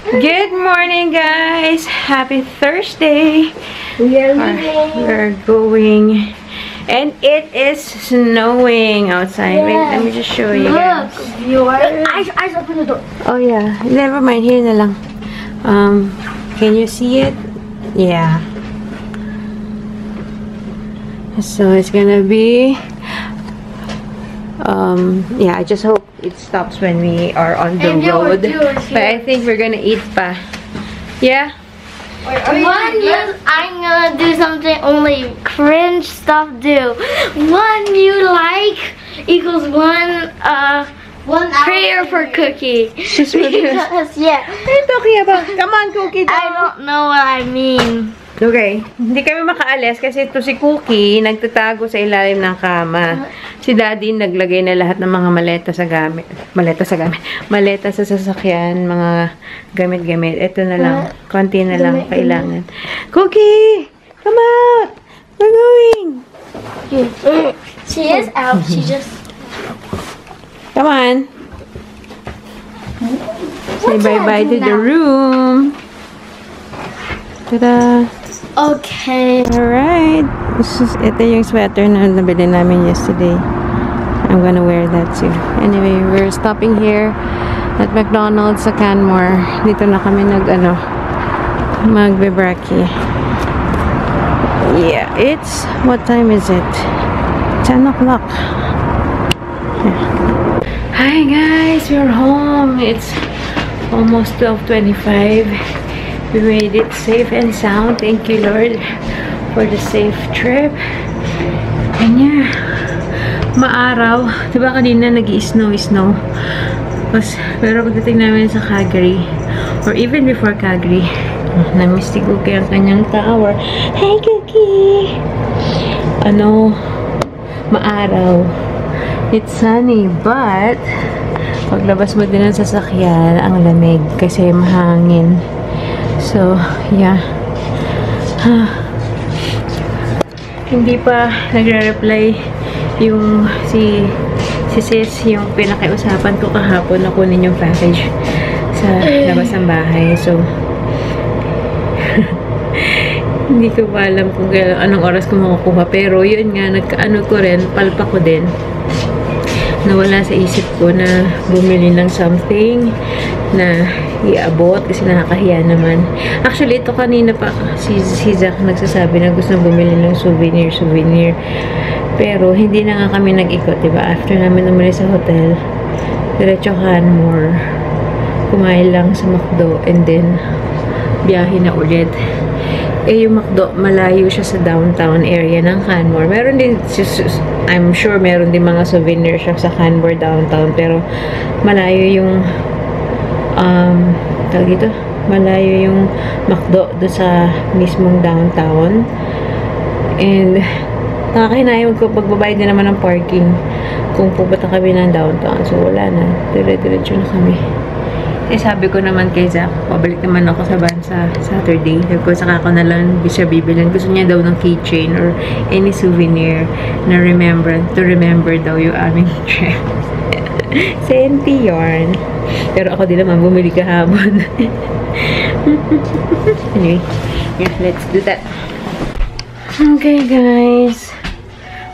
Good morning, guys. Happy Thursday. We're going, and it is snowing outside. Wait, let me just show you guys. Eyes open the door. Oh yeah, never mind. Here na lang. Can you see it? Yeah. So it's gonna be. Yeah, I just hope it stops when we are on the road. But I think we're gonna eat pa. Yeah? I'm gonna do something only cringe stuff do. One you like equals one prayer for Cookie. She's really... Because, yeah. What are you talking about? Come on, Cookie. I don't know what I mean. Okay, hindi kami makaalis kasi ito si Cookie nagtatago sa ilalim ng kama. Si Daddy naglagay na lahat ng mga maleta sa sasakyan, mga gamit-gamit. Ito na lang, konti na lang kailangan. Cookie! Come out! We're going! She is out, she just... Come on! Say bye-bye to the room! Tada! Okay. Alright. Ito yung sweater na nabili namin yesterday. I'm gonna wear that too. Anyway, we're stopping here at McDonald's sa Canmore. Dito na kami magbe-brekkie. Yeah, it's... What time is it? 10 o'clock. Yeah. Hi guys! We're home. It's almost 12:25. We made it safe and sound. Thank you, Lord, for the safe trip. And yeah, maaraw. Diba kanina nag-i-snow. Pero pagdating namin sa Calgary, or even before Calgary, na-miss si Cookie ang kanyang tower. Hey, Cookie! Maaraw. It's sunny, but paglabas mo din ng sasakyan, ang lamig kasi mahangin. So, yeah. Hindi pa nagre-reply yung si sis, yung pinakiusapan ko kahapon na kunin yung package sa labas ng bahay. So, hindi ko pa alam kung anong oras ko makukuha. Pero, yun nga, palpa ko din. Nawala sa isip ko na bumili ng something na iabot kasi nakakahiya naman. Actually, ito kanina pa si Zach nagsasabi na gusto bumili ng souvenir. Pero, hindi na nga kami nag-ikot, diba? After namin umalis sa hotel, diretso Canmore, kumain lang sa McDo, and then, biyahe na ulit. Yung McDo, malayo siya sa downtown area ng Canmore. Meron din, I'm sure meron din mga souvenir shop sa Canmore downtown, pero malayo yung malayo yung McDo doon sa mismong downtown. And nakakahinayang ko pagbabayad na naman ng parking kung pupunta kami ng downtown. So wala na, dire-diretso na kami. Sabi ko naman kay Zach, pabalik naman ako sa van sa Saturday. Sabi ko, saka ko na lang siya bibilin. Gusto niya daw ng keychain or any souvenir na to remember daw yung aming trip. Senti yarn. Pero ako din naman bumili kahapon. Anyway, yeah, let's do that. Okay, guys.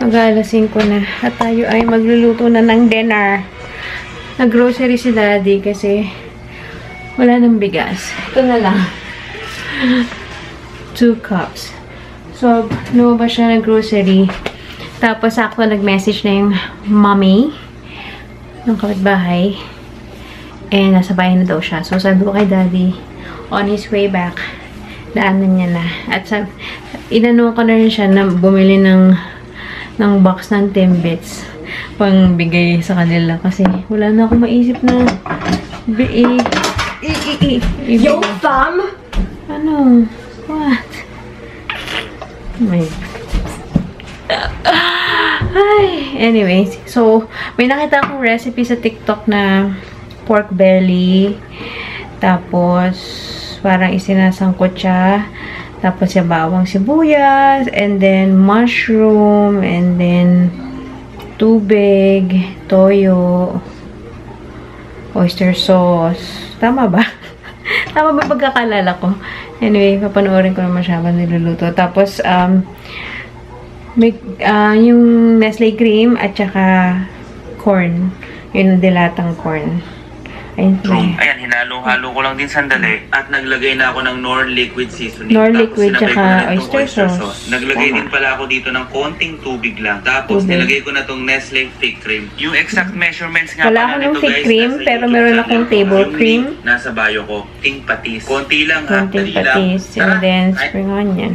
Mag-aalasin ko na. At tayo ay magluluto na ng dinner. Nag-grocery si Daddy kasi wala nang bigas. Ito na lang. 2 cups. So, lumabas siya ng grocery. Tapos, ako nag-message na yung mommy ng kapitbahay. Eh, nasa bahay na daw siya. So, sabi ko kay Daddy, on his way back, daanan niya na. At inano ko na rin siya na bumili ng box ng Timbits pang bigay sa kanila. Kasi, wala na akong maisip na Yo, fam! Ano? What? My... Anyways, so, may nakita akong recipe sa TikTok na pork belly. Tapos, parang isinasangkot siya. Tapos, yung bawang sibuyas. And then, mushroom. And then, tubig. Toyo. Oyster sauce. Tama ba? Tama ba pagkakalala ko? Anyway, papanoorin ko naman siya habang niluluto. Tapos, may, yung Nestle cream at saka corn. Yung dilatang corn. Ayan, hinalo-halo ko lang din sandali. At naglagay na ako ng Knorr liquid seasoning. Knorr Tapos liquid sinabay ko tsaka na rin oyster tong sauce. Naglagay Tama. din pala ako dito ng konting tubig lang. Tapos Tubig. nilagay ko na tong Nestle fig cream. Yung exact measurements nga Wala pala ako ng nito fig guys, cream, nasa pero YouTube meron channel akong ko. table Yung cream. link nasa bio ko. Ting patis. Konti lang ha. Konting Dali lang. patis. And Tara. then, Ay, spring onion.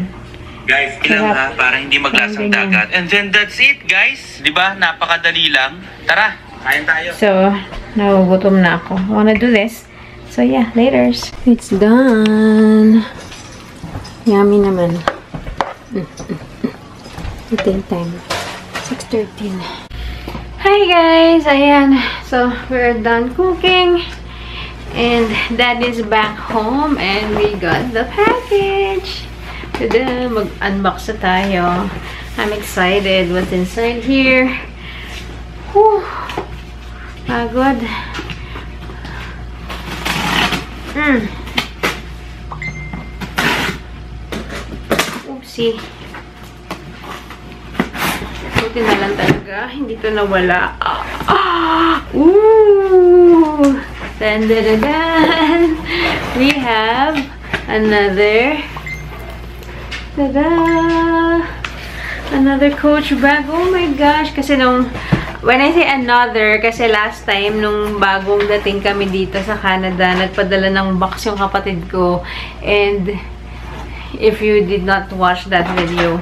guys, ilang Sarap. ha, para hindi maglasang Ganyan. dagat. And then that's it, guys. Di ba? Napakadali lang. Tara, kain tayo. So, nagugutom na ako. Wanna do this? So, yeah, laters. It's done. Yummy naman. Eating time. 6:13. Hi, guys! Ayan. So, we're done cooking. And Dad is back home. And we got the package. Tada! Mag-unbox na tayo. I'm excited what's inside here. Whew! Pagod. Oopsie. Buti na lang talaga. Hindi to nawala. Ooh! Dun-dun-dun-dun! We have another tada! Another Coach bag. Oh my gosh! Kasi when I say another, kasi last time, nung bagong dating kami dito sa Canada, nagpadala ng box yung kapatid ko. And, if you did not watch that video,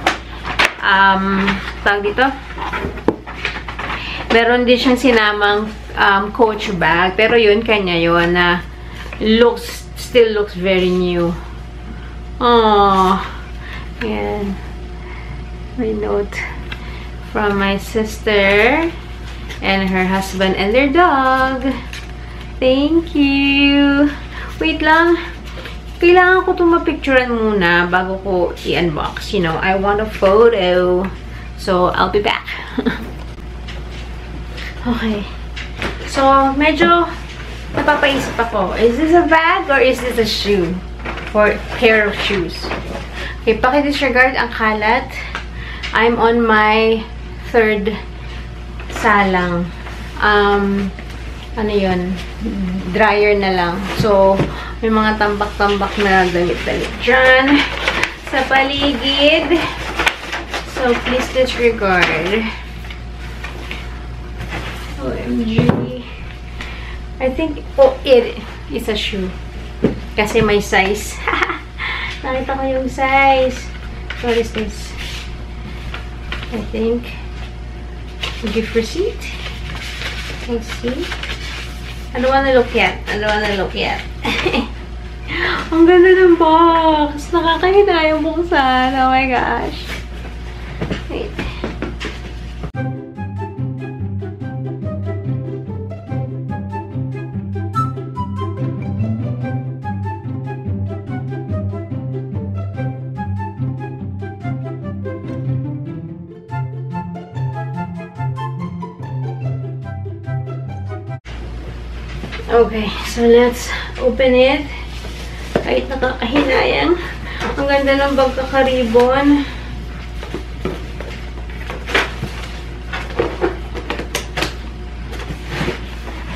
tawag dito, meron din siyang sinamang Coach bag. Pero yun, kanya yun, na still looks very new. Oh, yan. My note from my sister and her husband and their dog. Thank you. Wait lang. Kailangan ko itong mapicturean muna bago ko i-unbox. You know, I want a photo. So, I'll be back. Okay. So, medyo napapaisip ako. Is this a bag or is this a shoe? Or pair of shoes? Okay, paki-disregard ang kalat. I'm on my third salang. Ano yun? Dryer na lang. So, may mga tambak-tambak na damit-damit dyan sa paligid. So, please disregard. OMG. I think, it is a shoe. Kasi may size. Nakita ko yung size. What is this? I think gift receipt. Let's see. I don't wanna look yet. I don't wanna look yet. Ang ganda ng box. Nakakahinayang buksan. Oh my gosh. Wait. Okay, so let's open it. Kahit nakakahinayang. Ang ganda ng pagkakaribon.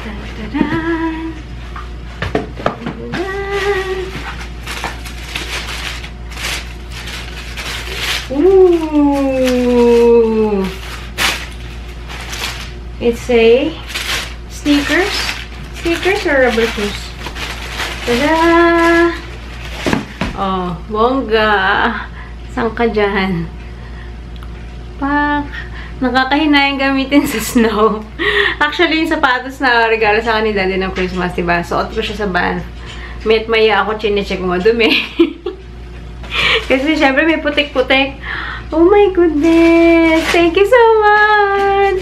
Ta-da-dan! Ta-da-dan! Ooh! It's a sneakers. Sneakers or rubber shoes? Tada! Oh, bongga! Saan ka dyan? Pak! Nakakahinayang gamitin sa snow. Actually, yung sapatos na regalo sa akin ni Daddy ng Christmas, diba? Suot ko siya sa van. May at maya ako, chinecheck mo, dumi. Kasi syempre may putik-putik. Oh my goodness! Thank you so much!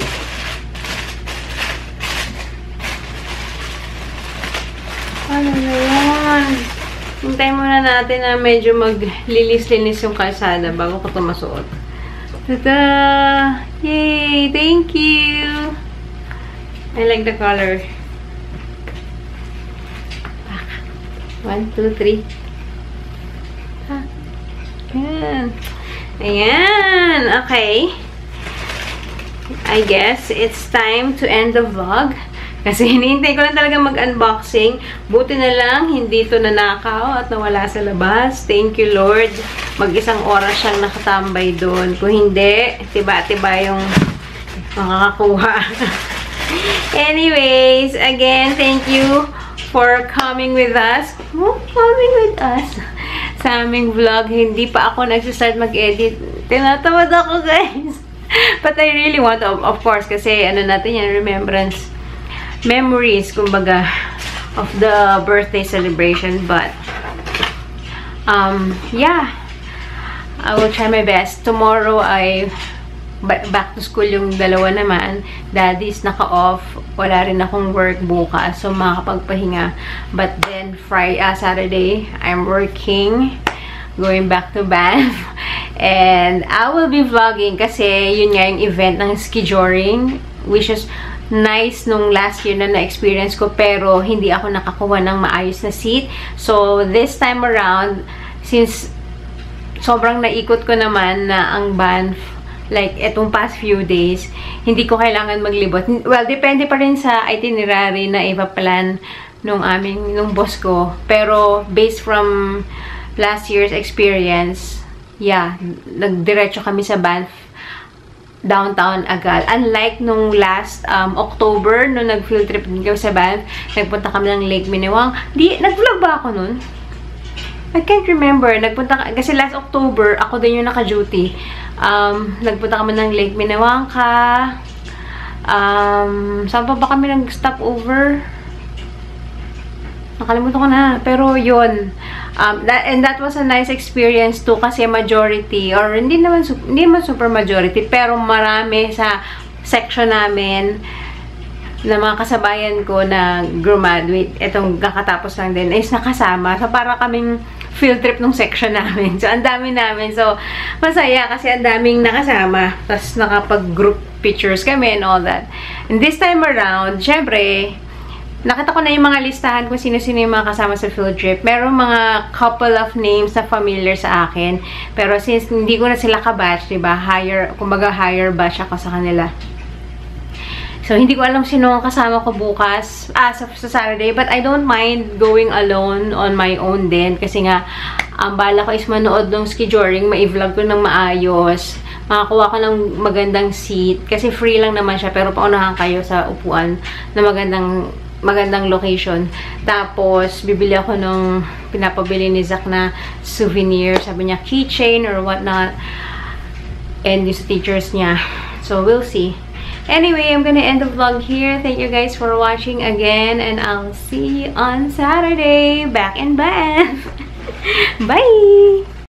Ano na yan? Hintayin muna natin na medyo maglilis-linis yung kalsada bago ko ito masuot. Tada! Yay! Thank you! I like the color. 1, 2, 3. Ayan. Ayan. Okay. I guess it's time to end the vlog. Kasi hinihintay ko lang talaga mag-unboxing. Buti na lang, hindi ito nanakaw at nawala sa labas. Thank you, Lord. Mag-isang oras siyang nakatambay doon. Kung hindi, tiba-tiba yung makakakuha. Anyways, again, thank you for coming with us. Sa aming vlog. Hindi pa ako nagsistart mag-edit. Tinatawad ako, guys. But I really want, of course, kasi ano natin yan, remembrance, memories, kumbaga, of the birthday celebration. But, yeah, I will try my best. Tomorrow, back to school yung dalawa naman. Daddy's naka-off. Wala rin akong work bukas. So, makakapagpahinga. But then, Saturday, I'm working. Going back to Banff. And I will be vlogging kasi yun nga yung event ng skijoring. Which is nice nung last year na na-experience ko. Pero, hindi ako nakakuha ng maayos na seat. So, this time around, since sobrang naikot ko naman na ang Banff, like, etong past few days, hindi ko kailangan maglibot. Well, depende pa rin sa itinerary na ipa-plan nung boss ko. Pero, based from last year's experience, yeah, nagdiretso kami sa Banff, downtown agad. Unlike nung last October, nung nag-field trip din kami sa Banff, nagpunta kami ng Lake Minewang. Nag-vlog ba ako nun? I can't remember. Kasi last October, ako din yung naka-duty. Nagpunta kami ng Lake Minewangka. Saan pa ba kami nag-stop over? Nakalimutan ko na. Pero yun. And that was a nice experience too. Kasi majority, or hindi naman super majority, pero marami sa section namin na mga kasabayan ko na graduate, etong kakatapos lang din, is nakasama. So, para kaming field trip nung section namin. So, ang dami namin. So, masaya kasi ang daming nakasama. Tapos, nakapag-group pictures kami and all that. And this time around, syempre, nakita ko na yung mga listahan kung sino-sino yung mga kasama sa field trip. Meron mga couple of names na familiar sa akin. Pero since hindi ko na sila kabatch, diba? Kumbaga higher batch ako sa kanila. So, hindi ko alam sino ang kasama ko bukas, sa Saturday. But I don't mind going alone on my own din. Kasi nga, ang bala ko is manood ng skijoring, ma-vlog ko ng maayos. Makakuha ko ng magandang seat. Kasi free lang naman siya, pero paunahan kayo sa upuan na magandang location. Tapos, bibili ako ng pinapabili ni Zach na souvenir. Sabi niya, keychain or whatnot. And yung sa teachers niya. So, we'll see. Anyway, I'm gonna end the vlog here. Thank you guys for watching again. And I'll see you on Saturday. Back in Banff. Bye!